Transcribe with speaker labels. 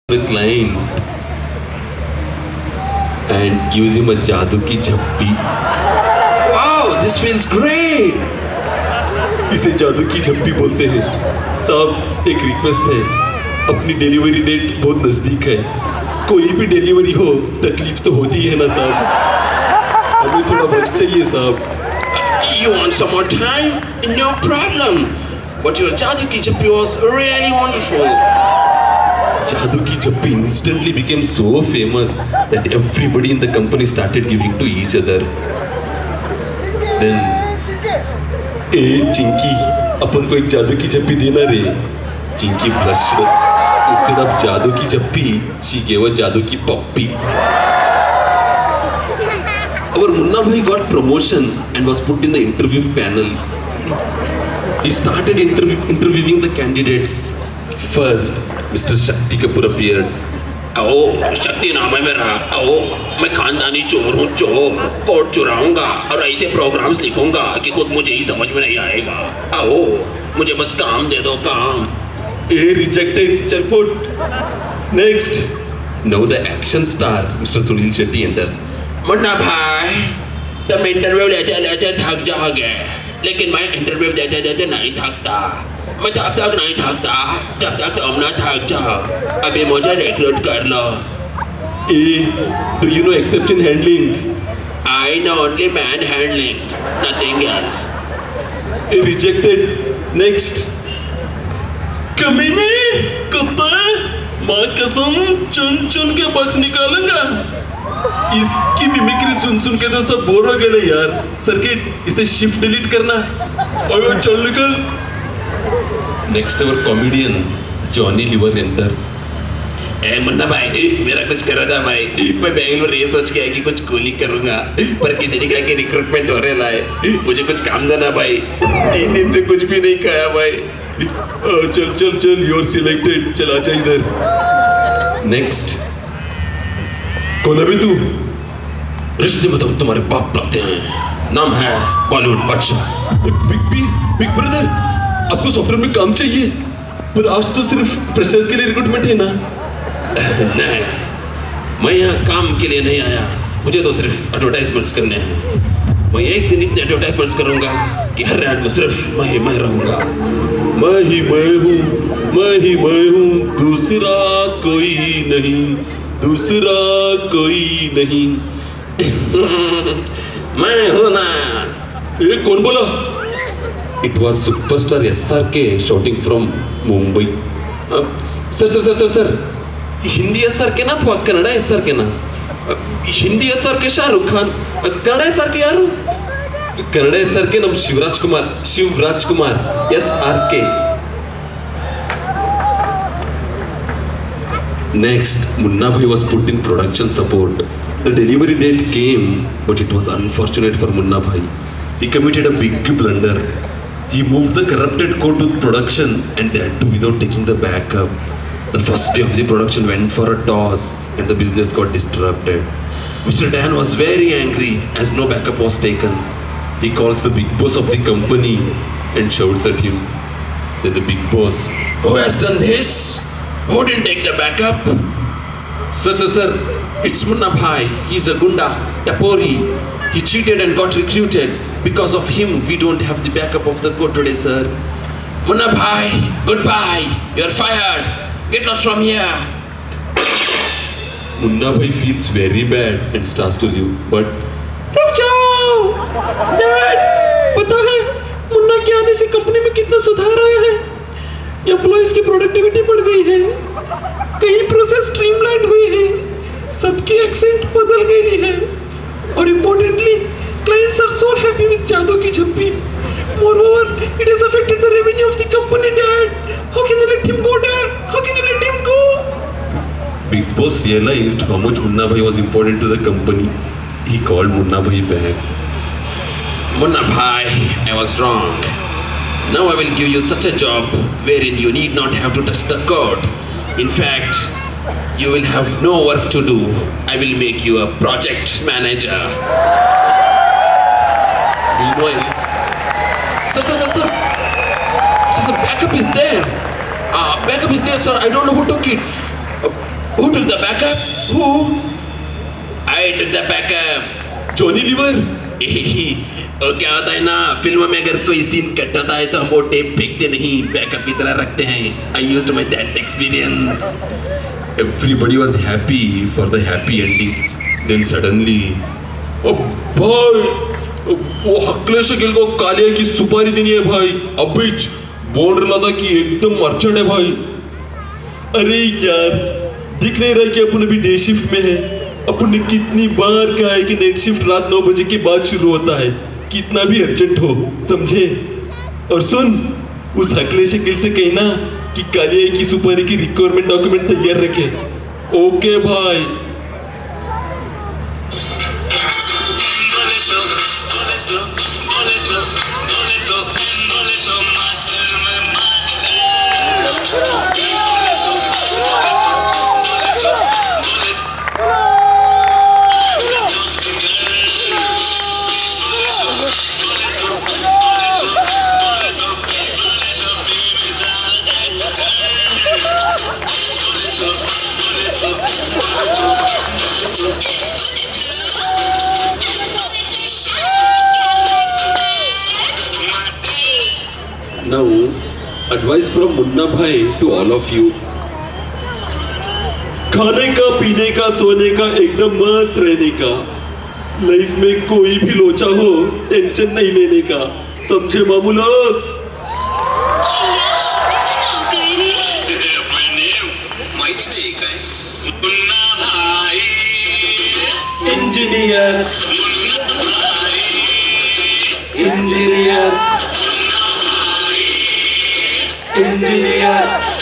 Speaker 1: the client and gives him a जादू की झप्पी. Wow, this feels great. इसे जादू की झप्पी बोलते हैं. साहब एक रिक्वेस्ट है, अपनी डिलीवरी डेट बहुत नजदीक है. कोई भी डिलीवरी हो तकलीफ तो होती है ना साहब, हमें थोड़ा वक्त चाहिए साहब. You want some more time? No problem. But your जादू की झप्पी was really wonderful. जादू की झप्पी instantly became so famous that everybody in the company started giving to each other. Then, Chinki, अपन को एक जादू की झप्पी देना रे. चिंकी blushed. Instead of जादू की झप्पी, she gave a जादू की पप्पी. Our Munna Bhai got promotion and was put in the interview panel. He started interviewing the candidates. First, Mr. Shakti Kapoor appeared. आओ, शक्ति नाम है मेरा. आओ, मैं खानदानी चोर हूँ, चोर. कोट चुराऊंगा और ऐसे प्रोग्राम्स लिखूंगा कि खुद मुझे ही समझ में नहीं आएगा. आओ, मुझे बस काम दे दो, काम. Rejected. चल put. Next. Now the action star, Mr. Sunil Shetty enters. Munna भाई, तुम इंटरव्यू लेते लेते थक जाओगे, लेकिन मैं इंटरव्यू देते देते नहीं थकता. मैं तब तक नहीं थकता जब तक तुम ना थक जाओ. अभी मुझे रिक्रूट कर लो. Do you know exception handling? I know only man handling, nothing else. Rejected. Next. कमीने, कुत्ता, माँ कसम चुन चुन के बक्स निकालूंगा. इसकी मिमिक्री सुन सुन के तो सब बोर हो गए यार. सर्किट, इसे शिफ्ट डिलीट करना. और चल निकल. Next our comedian Johnny Lever enters. ए मुन्ना भाई, मेरा कुछ करो ना भाई. मैं बेंगलुरु रेस सोच के कि कुछ कूली करूंगा, पर किसी ने कहा कि रिक्रूटमेंट हो रहा है. मुझे कुछ काम देना भाई. 3 दिन से कुछ भी नहीं खाया भाई. चल चल चल, you're selected. चल आजा इधर. Next. कौन है तू? रिश्ते में तो तुम्हारे बाप लगते हैं. नाम है बॉलीवुड बादशाह. बिग ब्रदर, आपको सॉफ्टवेयर में काम चाहिए, पर आज तो सिर्फ फ्रेशर्स के लिए रिक्रूटमेंट है ना? नहीं, मैं यहाँ काम के लिए नहीं आया. मुझे तो सिर्फ एडवर्टाइजमेंट्स करने हैं. मैं एक दिन इतने एडवर्टाइजमेंट्स करूंगा कि हर ऐड में सिर्फ मैं ही मैं रहूंगा. मैं ही मैं हूँ, मैं ही मैं हूँ, दूसरा कोई नहीं, दूसरा कोई नहीं. मैं हूँ ना. ये कौन बोला? It was superstar SRK shouting from Mumbai. Sir, Hindi SRK ना तो कन्नड़ा SRK ना. Hindi SRK Shahrukh Khan, Kannada SRK यारू. Kannada SRK नाम Shivraj Kumar SRK. Next, Munna Bhai was put in production support. The delivery date came, but it was unfortunate for Munna Bhai. He committed a big blunder. He moved the corrupted code to production and that too without taking the backup. The first day of the production went for a toss and the business got disrupted. Mr. Dan was very angry as no backup was taken. He calls the big boss of the company and shouts at him. Then the big boss, who has done this? Who didn't take the backup? Sir, it's Munna Bhai. He's a gunda, tapori. He cheated and got recruited. Because of him, we don't have the backup of the code today, sir. Munna Bhai, goodbye. You're fired. Get lost from here. Munna Bhai feels very bad and starts to leave. But रुक जाओ. Dad, पता है मुन्ना के आने से company में कितना सुधार आया है. एम्प्लॉइज की प्रोडक्टिविटी बढ़ गई है, कई प्रोसेस स्ट्रीमलाइन हुई है, सबकी एक्सेंट बदल गई है, और importantly clients are so happy with जादू की झप्पी. Moreover, it has affected the revenue of the company. Dad, how can you let him go? Dad, how can you let him go? Big boss realized how much Munna Bhai was important to the company. He called Munna Bhai back. Munna Bhai, I was wrong. Now I will give you such a job wherein you need not have to touch the code. In fact, you will have no work to do. I will make you a project manager. Meanwhile, sir, backup is there. Backup is there, sir. I don't know who took it. Who took the backup? Who? I took the backup. Johnny Lever. और क्या होता है ना, film में अगर कोई scene cut होता है तो हम वो टेप फेंकते नहीं, बैकअप की तरह रखते हैं. I used my that experience. Everybody was happy for the happy ending. Then suddenly, oh भाई, वो हकले शकील को कालिया की सुपारी देनी है भाई. अबीच बोल रहा था कि एकदम अर्जेंट है भाई. अरे यार, दिख नहीं रहा कि अपन अभी डे शिफ्ट में है. अपन ने कितनी बार कहा है कि नाइट शिफ्ट रात 9 बजे के बाद शुरू होता है, कितना भी अर्जेंट हो, समझे. और सुन, उस हकले शकील से कहना कि कालिया की सुपारी की रिक्वायरमेंट डॉक्यूमेंट तैयार रखे. ओके भाई. Now, advice from मुन्ना भाई to all of you. खाने का, पीने का, सोने का, एकदम मस्त रहने का. लाइफ में कोई भी लोचा हो, टेंशन नहीं लेने का. समझे मामू लोग? Engineer, engineer, engineer.